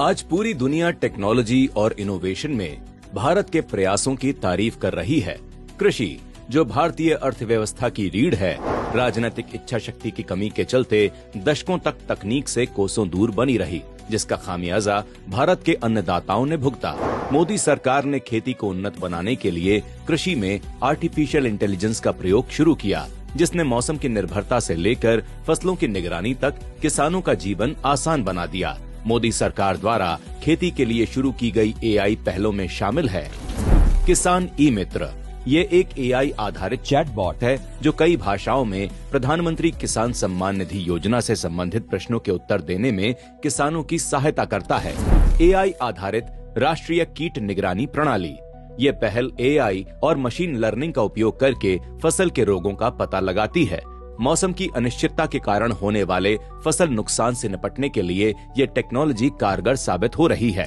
आज पूरी दुनिया टेक्नोलॉजी और इनोवेशन में भारत के प्रयासों की तारीफ कर रही है। कृषि, जो भारतीय अर्थव्यवस्था की रीढ़ है, राजनीतिक इच्छा शक्ति की कमी के चलते दशकों तक तकनीक से कोसों दूर बनी रही, जिसका खामियाजा भारत के अन्नदाताओं ने भुगता। मोदी सरकार ने खेती को उन्नत बनाने के लिए कृषि में आर्टिफिशियल इंटेलिजेंस का प्रयोग शुरू किया, जिसने मौसम की निर्भरता से लेकर फसलों की निगरानी तक किसानों का जीवन आसान बना दिया। मोदी सरकार द्वारा खेती के लिए शुरू की गई एआई पहलों में शामिल है किसान ई मित्र। ये एक एआई आधारित चैटबॉट है जो कई भाषाओं में प्रधानमंत्री किसान सम्मान निधि योजना से संबंधित प्रश्नों के उत्तर देने में किसानों की सहायता करता है। एआई आधारित राष्ट्रीय कीट निगरानी प्रणाली, ये पहल एआई और मशीन लर्निंग का उपयोग करके फसल के रोगों का पता लगाती है। मौसम की अनिश्चितता के कारण होने वाले फसल नुकसान से निपटने के लिए ये टेक्नोलॉजी कारगर साबित हो रही है।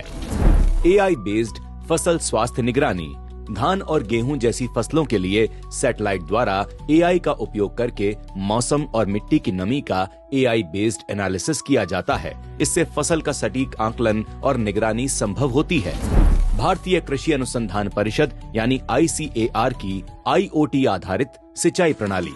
एआई बेस्ड फसल स्वास्थ्य निगरानी, धान और गेहूं जैसी फसलों के लिए सैटेलाइट द्वारा एआई का उपयोग करके मौसम और मिट्टी की नमी का एआई बेस्ड एनालिसिस किया जाता है। इससे फसल का सटीक आकलन और निगरानी संभव होती है। भारतीय कृषि अनुसंधान परिषद यानी ICAR की IoT आधारित सिंचाई प्रणाली।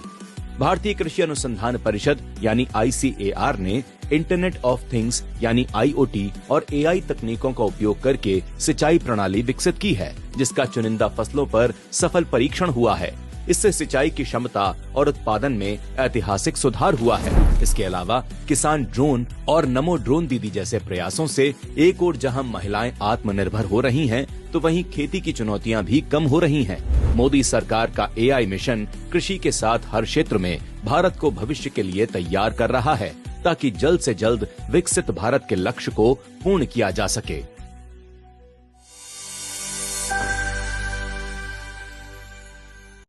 भारतीय कृषि अनुसंधान परिषद यानी ICAR ने इंटरनेट ऑफ थिंग्स यानी IoT और एआई तकनीकों का उपयोग करके सिंचाई प्रणाली विकसित की है, जिसका चुनिंदा फसलों पर सफल परीक्षण हुआ है। इससे सिंचाई की क्षमता और उत्पादन में ऐतिहासिक सुधार हुआ है। इसके अलावा किसान ड्रोन और नमो ड्रोन दीदी जैसे प्रयासों से एक ओर जहां महिलाएं आत्मनिर्भर हो रही हैं, तो वहीं खेती की चुनौतियां भी कम हो रही हैं। मोदी सरकार का एआई मिशन कृषि के साथ हर क्षेत्र में भारत को भविष्य के लिए तैयार कर रहा है, ताकि जल्द से जल्द विकसित भारत के लक्ष्य को पूर्ण किया जा सके।